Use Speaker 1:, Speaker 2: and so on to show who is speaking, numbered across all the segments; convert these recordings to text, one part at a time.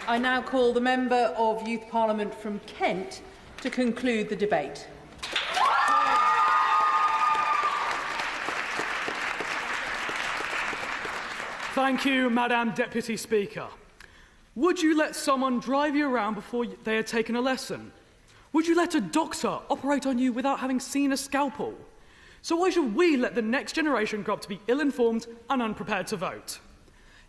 Speaker 1: I now call the Member of Youth Parliament from Kent to conclude the debate.
Speaker 2: Thank you, Madam Deputy Speaker. Would you let someone drive you around before they had taken a lesson? Would you let a doctor operate on you without having seen a scalpel? So why should we let the next generation grow up to be ill-informed and unprepared to vote?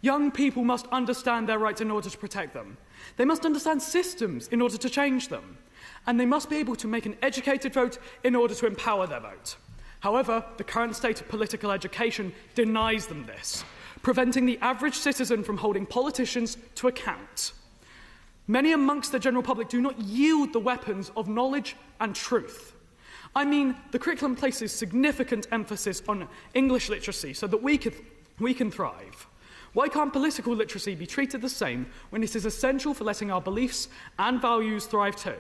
Speaker 2: Young people must understand their rights in order to protect them. They must understand systems in order to change them. And they must be able to make an educated vote in order to empower their vote. However, the current state of political education denies them this, preventing the average citizen from holding politicians to account. Many amongst the general public do not yield the weapons of knowledge and truth. I mean, the curriculum places significant emphasis on English literacy so that we can thrive. Why can't political literacy be treated the same when it is essential for letting our beliefs and values thrive too?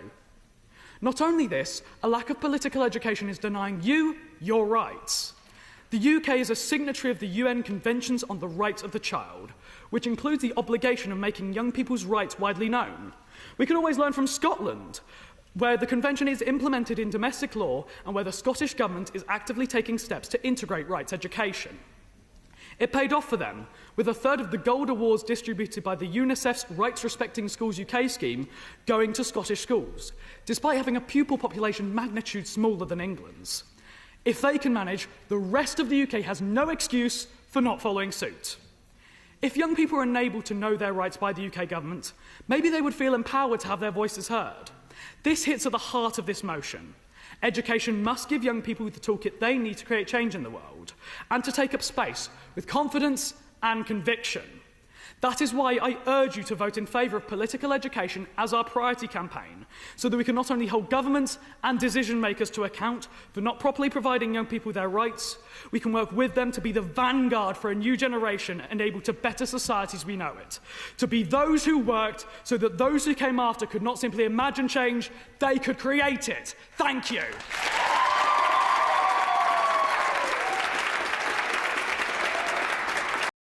Speaker 2: Not only this, a lack of political education is denying you your rights. The UK is a signatory of the UN Conventions on the Rights of the Child, which includes the obligation of making young people's rights widely known. We can always learn from Scotland, where the Convention is implemented in domestic law and where the Scottish Government is actively taking steps to integrate rights education. It paid off for them, with a third of the gold awards distributed by the UNICEF's Rights Respecting Schools UK scheme going to Scottish schools, despite having a pupil population magnitude smaller than England's. If they can manage, the rest of the UK has no excuse for not following suit. If young people are enabled to know their rights by the UK government, maybe they would feel empowered to have their voices heard. This hits at the heart of this motion. Education must give young people the toolkit they need to create change in the world and to take up space with confidence and conviction. That is why I urge you to vote in favour of political education as our priority campaign, so that we can not only hold governments and decision makers to account for not properly providing young people their rights, we can work with them to be the vanguard for a new generation and able to better society as we know it, to be those who worked so that those who came after could not simply imagine change, they could create it. Thank you.